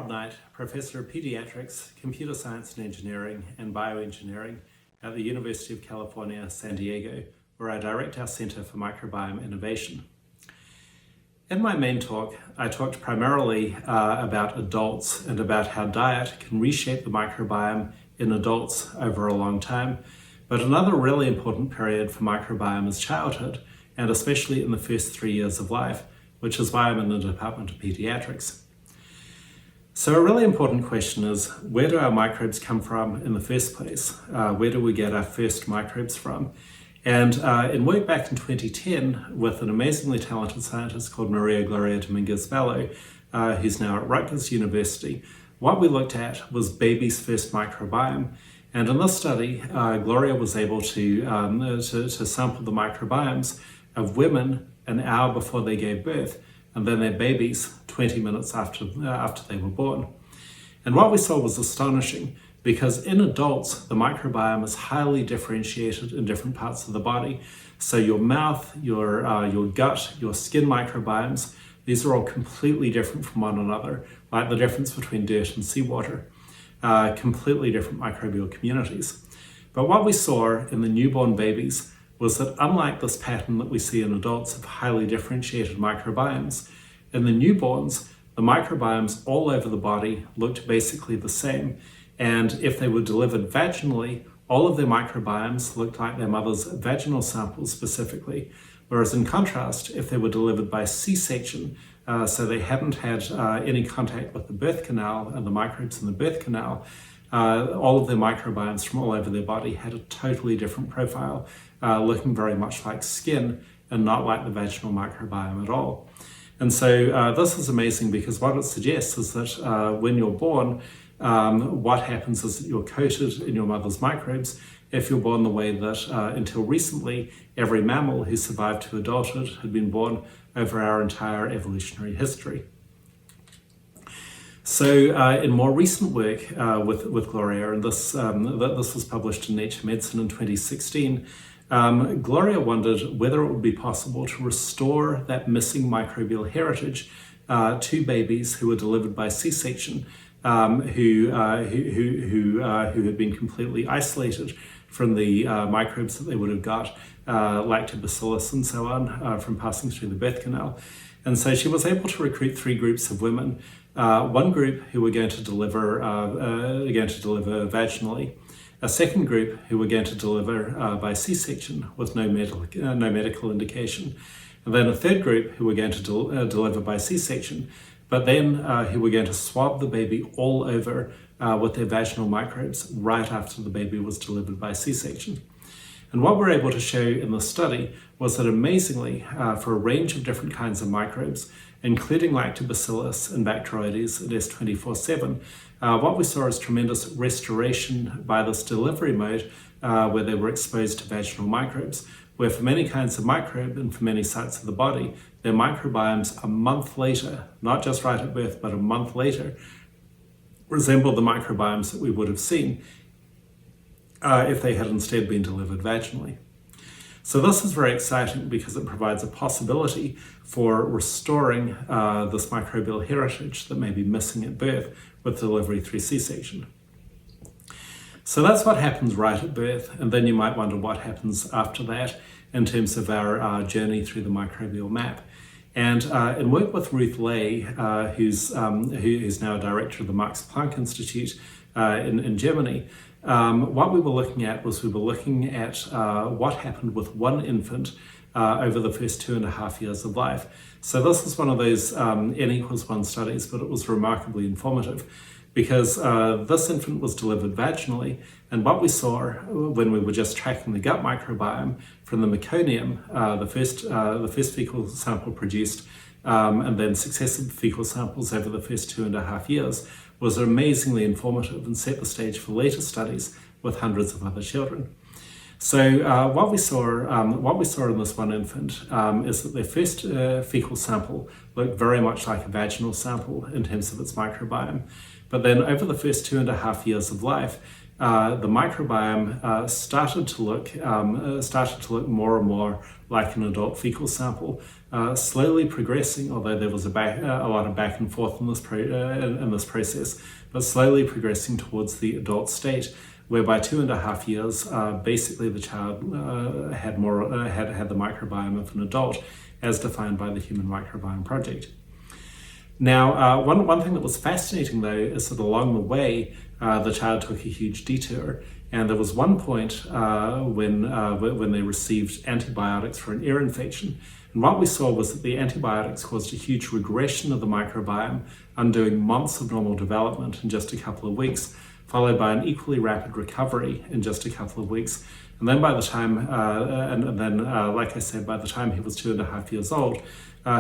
Rob Knight, Professor of Paediatrics, Computer Science and Engineering and Bioengineering at the University of California, San Diego, where I direct our Center for Microbiome Innovation. In my main talk, I talked primarily about adults and about how diet can reshape the microbiome in adults over a long time. But another really important period for microbiome is childhood, and especially in the first 3 years of life, which is why I'm in the Department of Paediatrics. So a really important question is, where do our microbes come from in the first place? Where do we get our first microbes from? And in work back in 2010 with an amazingly talented scientist called Maria Gloria Dominguez-Bello, who's now at Rutgers University, what we looked at was baby's first microbiome. And in this study, Gloria was able to sample the microbiomes of women an hour before they gave birth, and then their babies 20 minutes after they were born. And what we saw was astonishing, because in adults, the microbiome is highly differentiated in different parts of the body. So your mouth, your gut, your skin microbiomes, these are all completely different from one another, like the difference between dirt and seawater, completely different microbial communities. But what we saw in the newborn babies was that unlike this pattern that we see in adults of highly differentiated microbiomes, in the newborns, the microbiomes all over the body looked basically the same. And if they were delivered vaginally, all of their microbiomes looked like their mother's vaginal samples specifically. Whereas in contrast, if they were delivered by C-section, so they hadn't had any contact with the birth canal and the microbes in the birth canal, all of their microbiomes from all over their body had a totally different profile, looking very much like skin and not like the vaginal microbiome at all. And so this is amazing, because what it suggests is that when you're born, what happens is that you're coated in your mother's microbes if you're born the way that until recently every mammal who survived to adulthood had been born over our entire evolutionary history. So in more recent work with Gloria, and this was published in Nature Medicine in 2016, Gloria wondered whether it would be possible to restore that missing microbial heritage to babies who were delivered by C-section, who had been completely isolated from the microbes that they would have got, lactobacillus and so on, from passing through the birth canal. And so she was able to recruit 3 groups of women. One group who were going to deliver vaginally, a second group who were going to deliver by C-section with no medical indication, and then a third group who were going to deliver by C-section, but then who were going to swab the baby all over with their vaginal microbes right after the baby was delivered by C-section. And what we're able to show in the study was that amazingly, for a range of different kinds of microbes, including lactobacillus and Bacteroides and S24/7, what we saw is tremendous restoration by this delivery mode where they were exposed to vaginal microbes, where for many kinds of microbe and for many sites of the body, their microbiomes a month later, not just right at birth, but a month later, resembled the microbiomes that we would have seen if they had instead been delivered vaginally. So this is very exciting, because it provides a possibility for restoring this microbial heritage that may be missing at birth with delivery through C-section. So that's what happens right at birth, and then you might wonder what happens after that in terms of our journey through the microbial map. And in work with Ruth Ley, who's now a director of the Max Planck Institute in Germany, what we were looking at was what happened with one infant over the first 2.5 years of life. So this is one of those N=1 studies, but it was remarkably informative, because this infant was delivered vaginally, and what we saw when we were just tracking the gut microbiome from the meconium, the first fecal sample produced, and then successive fecal samples over the first 2.5 years, was amazingly informative and set the stage for later studies with hundreds of other children. So what we saw in this one infant is that their first fecal sample looked very much like a vaginal sample in terms of its microbiome. But then over the first 2.5 years of life, the microbiome started to look more and more like an adult fecal sample, slowly progressing, although there was a lot of back and forth in this process, but slowly progressing towards the adult state, where by 2.5 years, basically the child had the microbiome of an adult, as defined by the Human Microbiome Project. Now, one thing that was fascinating, though, is that along the way, the child took a huge detour, and there was one point when they received antibiotics for an ear infection. And what we saw was that the antibiotics caused a huge regression of the microbiome, undoing months of normal development in just a couple of weeks, followed by an equally rapid recovery in just a couple of weeks. And then by the time, like I said, by the time he was 2.5 years old,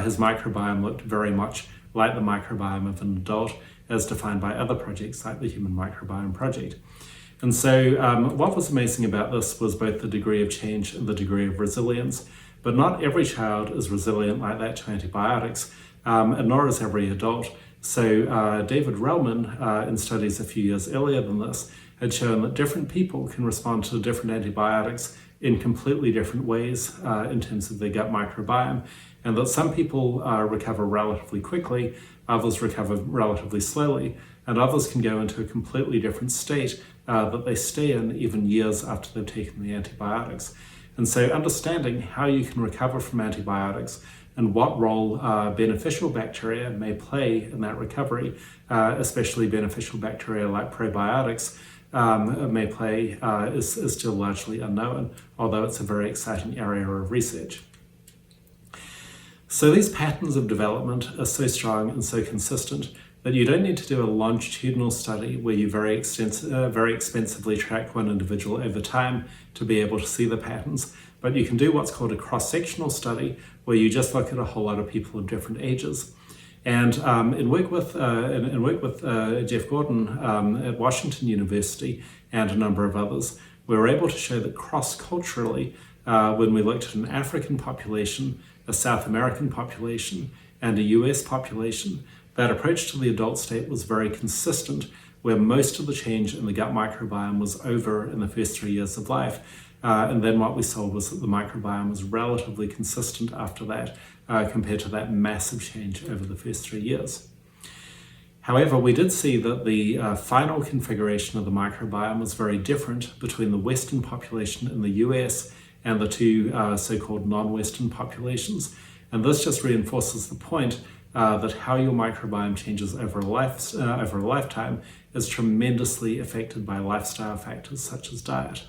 his microbiome looked very much like the microbiome of an adult, as defined by other projects like the Human Microbiome Project. And so what was amazing about this was both the degree of change and the degree of resilience. But not every child is resilient like that to antibiotics, and nor is every adult. So David Relman, in studies a few years earlier than this, had shown that different people can respond to different antibiotics in completely different ways in terms of their gut microbiome, and that some people recover relatively quickly, others recover relatively slowly, and others can go into a completely different state that they stay in even years after they've taken the antibiotics. And so understanding how you can recover from antibiotics and what role beneficial bacteria may play in that recovery, especially beneficial bacteria like probiotics, may play, is still largely unknown, although it's a very exciting area of research. So these patterns of development are so strong and so consistent that you don't need to do a longitudinal study where you very expensively track one individual over time to be able to see the patterns, but you can do what's called a cross-sectional study where you just look at a whole lot of people of different ages. And in work with Jeff Gordon at Washington University and a number of others, we were able to show that cross-culturally, when we looked at an African population, a South American population, and a US population, that approach to the adult state was very consistent, where most of the change in the gut microbiome was over in the first 3 years of life. And then what we saw was that the microbiome was relatively consistent after that, compared to that massive change over the first 3 years. However, we did see that the final configuration of the microbiome was very different between the Western population in the US and the two so-called non-Western populations. And this just reinforces the point that how your microbiome changes over a lifetime is tremendously affected by lifestyle factors such as diet.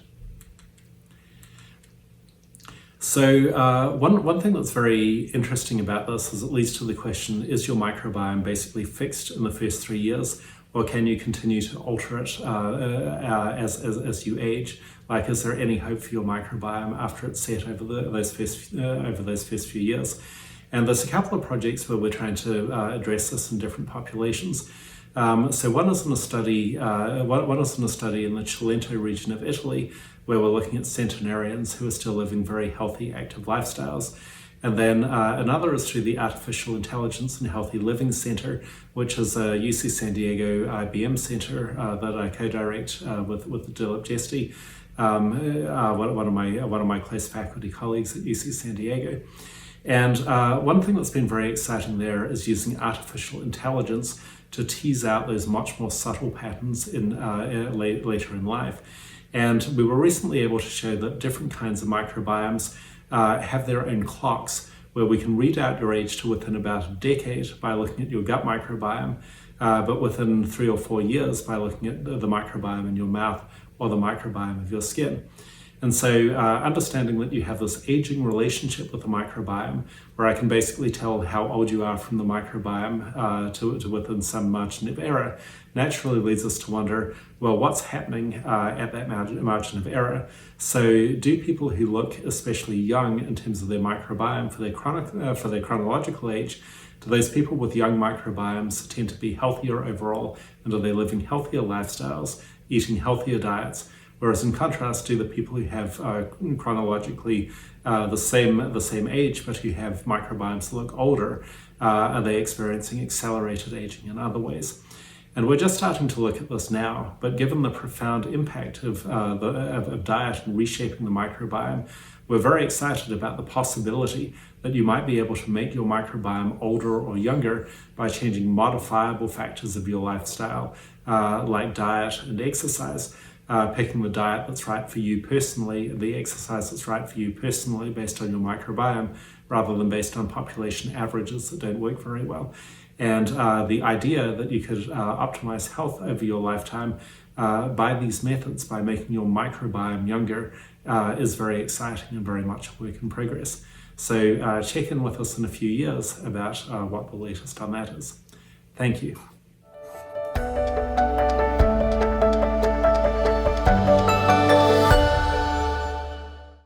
So one thing that's very interesting about this is it leads to the question, is your microbiome basically fixed in the first 3 years, or can you continue to alter it as you age? Like, is there any hope for your microbiome after it's set over those first few years? And there's a couple of projects where we're trying to address this in different populations. So one is in a study in the Cilento region of Italy, where we're looking at centenarians who are still living very healthy, active lifestyles. And then another is through the Artificial Intelligence and Healthy Living Center, which is a UC San Diego IBM center that I co-direct with Dilip Jesti, one of my close faculty colleagues at UC San Diego. And one thing that's been very exciting there is using artificial intelligence to tease out those much more subtle patterns in later in life. And we were recently able to show that different kinds of microbiomes have their own clocks, where we can read out your age to within about a decade by looking at your gut microbiome, but within 3 or 4 years by looking at the microbiome in your mouth or the microbiome of your skin. And so understanding that you have this aging relationship with the microbiome, where I can basically tell how old you are from the microbiome to within some margin of error, naturally leads us to wonder, well, what's happening at that margin of error? So do people who look especially young in terms of their microbiome for their chronological age, do those people with young microbiomes tend to be healthier overall, and are they living healthier lifestyles, eating healthier diets? Whereas in contrast, do the people who have chronologically the same age, but who have microbiomes that look older, are they experiencing accelerated aging in other ways? And we're just starting to look at this now, but given the profound impact of diet and reshaping the microbiome, we're very excited about the possibility that you might be able to make your microbiome older or younger by changing modifiable factors of your lifestyle, like diet and exercise. Picking the diet that's right for you personally, the exercise that's right for you personally based on your microbiome, rather than based on population averages that don't work very well. And the idea that you could optimize health over your lifetime by these methods, by making your microbiome younger, is very exciting and very much a work in progress. So check in with us in a few years about what the latest on that is. Thank you.